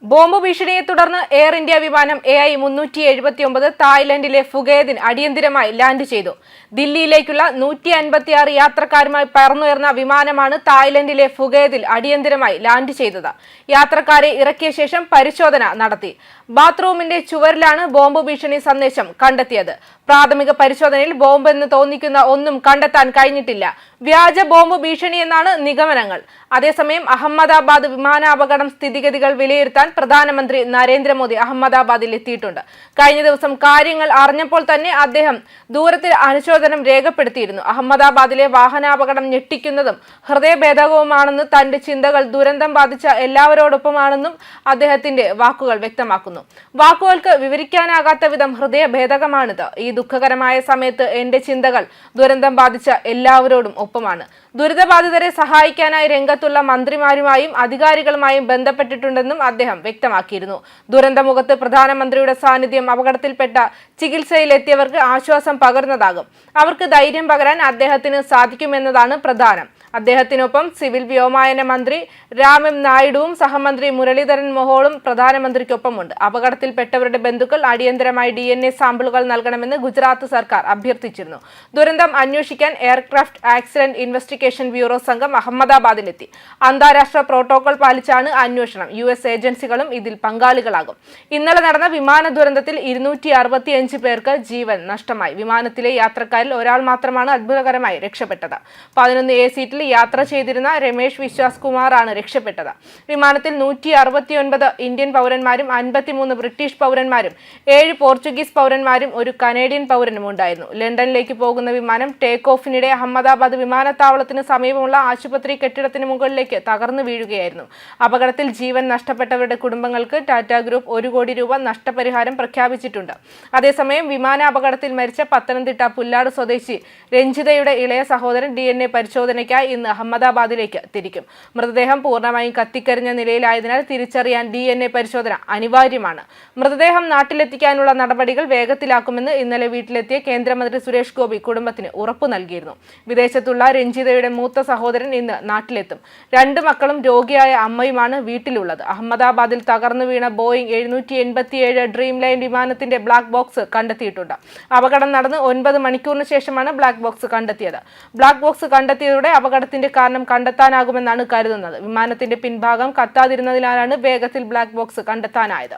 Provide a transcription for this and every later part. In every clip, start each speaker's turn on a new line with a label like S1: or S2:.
S1: Bomb ഭീഷണിയെ തുടർന്ന് air India വിമാനം AI-379 തായ്ലൻഡിലെ ഫുഗേതിൽ അടിയന്തരമായി ലാൻഡ് ചെയ്തു. ദില്ലിയിലേക്കുള്ള 156 യാത്രക്കാരുമായി പറന്നുയർന്ന വിമാനമാണ് തായ്ലൻഡിലെ ഫുഗേതിൽ അടിയന്തരമായി ലാൻഡ് ചെയ്തത്. യാത്രക്കാരെ ഇറക്കിയ ശേഷം പരിശോധന നടത്തി. ബാത്റൂമിന്റെ ചുവരിലാണ് ബോംബ് ഭീഷണി സന്ദേശം കണ്ടെത്തിയത്. പ്രാഥമിക പരിശോധനയിൽ ബോംബെന്ന് തോന്നിക്കുന്ന ഒന്നും കണ്ടെത്താൻ കഴിഞ്ഞിട്ടില്ല. വ്യാജ ബോംബ് ഭീഷണിയെന്നാണ് നിഗമനങ്ങൾ. അതേസമയം അഹമ്മദാബാദ് വിമാനാപകടം സ്ഥിതിഗതികൾ വിലയിരുത്താൻ പ്രധാനമന്ത്രി നരേന്ദ്രമോദി അഹമ്മദാബാദിൽ എത്തിയിട്ടുണ്ട്. കഴിഞ്ഞ ദിവസം കാര്യങ്ങൾ അറിഞ്ഞപ്പോൾ തന്നെ അദ്ദേഹം ദൂരത്തിൽ അനുശോചനം രേഖപ്പെടുത്തിയിരുന്നു. അഹമ്മദാബാദിലെ വാഹനാപകടം ഞെട്ടിക്കുന്നതും ഹൃദയഭേദകവുമാണെന്ന് തന്റെ ചിന്തകൾ ദുരന്തം ബാധിച്ച എല്ലാവരോടൊപ്പമാണെന്നും അദ്ദേഹത്തിന്റെ വാക്കുകൾ വ്യക്തമാക്കുന്നു. വാക്കുകൾക്ക് വിവരിക്കാനാകാത്ത വിധം ഹൃദയഭേദകമാണിത്. ഈ ദുഃഖകരമായ സമയത്ത് എന്റെ ചിന്തകൾ ദുരന്തം ബാധിച്ച എല്ലാവരോടും ഒപ്പമാണ്. ദുരിതബാധിതരെ സഹായിക്കാനായി രംഗത്തുള്ള മന്ത്രിമാരുമായും അധികാരികളുമായും ബന്ധപ്പെട്ടിട്ടുണ്ടെന്നും അദ്ദേഹം വ്യക്തമാക്കിയിരുന്നു. ദുരന്തമുഖത്ത് പ്രധാനമന്ത്രിയുടെ സാന്നിധ്യം അപകടത്തിൽപ്പെട്ട ചികിത്സയിലെത്തിയവർക്ക് ആശ്വാസം പകർന്നതാകും. അവർക്ക് ധൈര്യം പകരാൻ അദ്ദേഹത്തിന് സാധിക്കുമെന്നതാണ് പ്രധാനം. അദ്ദേഹത്തിനൊപ്പം സിവിൽ വ്യോമയാന മന്ത്രി രാം എം നായിഡുവും സഹമന്ത്രി മുരളീധരൻ മൊഹോളും പ്രധാനമന്ത്രിക്കൊപ്പമുണ്ട്. അപകടത്തിൽപ്പെട്ടവരുടെ ബന്ധുക്കൾ അടിയന്തരമായി DNA സാമ്പിളുകൾ നൽകണമെന്ന് ഗുജറാത്ത് സർക്കാർ അഭ്യർത്ഥിച്ചിരുന്നു. ദുരന്തം അന്വേഷിക്കാൻ എയർക്രാഫ്റ്റ് ആക്സിഡന്റ് ഇൻവെസ്റ്റിഗേഷൻ ബ്യൂറോ സംഘം അഹമ്മദാബാദിലെത്തി. അന്താരാഷ്ട്ര പ്രോട്ടോകോൾ പാലിച്ചാണ് അന്വേഷണം. US ഏജൻസികളും ഇതിൽ പങ്കാളികളാകും. ഇന്നലെ നടന്ന വിമാന ദുരന്തത്തിൽ 265 പേർക്ക് ജീവൻ നഷ്ടമായി. വിമാനത്തിലെ യാത്രക്കാരിൽ ഒരാൾ മാത്രമാണ് അത്ഭുതകരമായി രക്ഷപ്പെട്ടത്. 11A സീറ്റിൽ യാത്ര ചെയ്തിരുന്ന രമേഷ് വിശ്വാസ് കുമാറാണ് രക്ഷപ്പെട്ടത്. വിമാനത്തിൽ 169 ഇന്ത്യൻ പൗരന്മാരും 53 ബ്രിട്ടീഷ് പൗരന്മാരും 7 പോർച്ചുഗീസ് പൗരന്മാരും ഒരു കനേഡിയൻ പൗരനും ഉണ്ടായിരുന്നു. ലണ്ടനിലേക്ക് പോകുന്ന വിമാനം ടേക്ക് ഓഫിനിടെ അഹമ്മദാബാദ് വിമാനത്താവളത്തിന് സമീപമുള്ള ആശുപത്രി കെട്ടിടത്തിന് മുകളിലേക്ക് തകർന്നു വീഴുകയായിരുന്നു. അപകടത്തിൽ ജീവൻ നഷ്ടപ്പെട്ടവരുടെ കുടുംബങ്ങൾക്ക് ടാറ്റ ഗ്രൂപ്പ് 1 കോടി രൂപ നഷ്ടപരിഹാരം പ്രഖ്യാപിച്ചിട്ടുണ്ട്. അതേസമയം വിമാനാപകടത്തിൽ മരിച്ച പത്തനംതിട്ട പുല്ലാട് സ്വദേശി രഞ്ജിതയുടെ ഇളയ സഹോദരൻ DNA പരിശോധനയ്ക്കായി ഇന്ന് അഹമ്മദാബാദിലേക്ക് തിരിക്കും. മൃതദേഹം പൂർണ്ണമായും കത്തിക്കരിഞ്ഞ നിലയിലായതിനാൽ തിരിച്ചറിയാൻ DNA പരിശോധന അനിവാര്യമാണ്. മൃതദേഹം നാട്ടിലെത്തിക്കാനുള്ള നടപടികൾ വേഗത്തിലാക്കുമെന്ന് ഇന്നലെ വീട്ടിലെത്തിയ കേന്ദ്രമന്ത്രി സുരേഷ് ഗോപി കുടുംബത്തിന് ഉറപ്പു നൽകിയിരുന്നു. വിദേശത്തുള്ള രഞ്ജിതയുടെ മൂത്ത സഹോദരൻ ഇന്ന് നാട്ടിലെത്തും. 2 മക്കളും രോഗിയായ അമ്മയുമാണ് വീട്ടിലുള്ളത്. അഹമ്മദാബാദിൽ തകർന്നു വീണ ബോയിങ് 787 ഡ്രീം ലൈൻ വിമാനത്തിന്റെ ബ്ലാക്ക് ബോക്സ് കണ്ടെത്തിയിട്ടുണ്ട്. അപകടം നടന്ന് 9 മണിക്കൂറിന് ശേഷമാണ് ബ്ലാക്ക് ബോക്സ് കണ്ടെത്തിയത്. ബ്ലാക്ക് ബോക്സ് കണ്ടെത്തിയതോടെ അപകടത്തിന്റെ കാരണം കണ്ടെത്താനാകുമെന്നാണ് കരുതുന്നത്. വിമാനത്തിന്റെ പിൻഭാഗം കത്താതിരുന്നതിനാലാണ് വേഗത്തിൽ ബ്ലാക്ക് ബോക്സ് കണ്ടെത്താനായത്.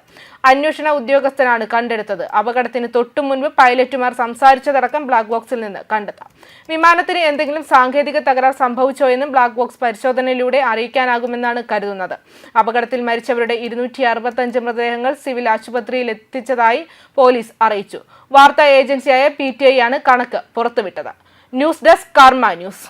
S1: അന്വേഷണ ഉദ്യോഗസ്ഥനാണ് കണ്ടെടുത്തത്. അപകടത്തിന് തൊട്ടു മുൻപ് പൈലറ്റുമാർ സംസാരിച്ചതടക്കം ബ്ലാക്ക് ബോക്സിൽ നിന്ന് കണ്ടെത്താം. വിമാനത്തിന് എന്തെങ്കിലും സാങ്കേതിക തകരാർ സംഭവിച്ചോ എന്നും ബ്ലാക്ക് ബോക്സ് പരിശോധനയിലൂടെ അറിയിക്കാനാകുമെന്നാണ് കരുതുന്നത്. അപകടത്തിൽ മരിച്ചവരുടെ 265 മൃതദേഹങ്ങൾ സിവിൽ ആശുപത്രിയിൽ എത്തിച്ചതായി പോലീസ് അറിയിച്ചു. വാർത്താ ഏജൻസിയായ PTI ആണ് കണക്ക് പുറത്തുവിട്ടത്. ന്യൂസ് ഡെസ്ക് കർമ്മ ന്യൂസ്.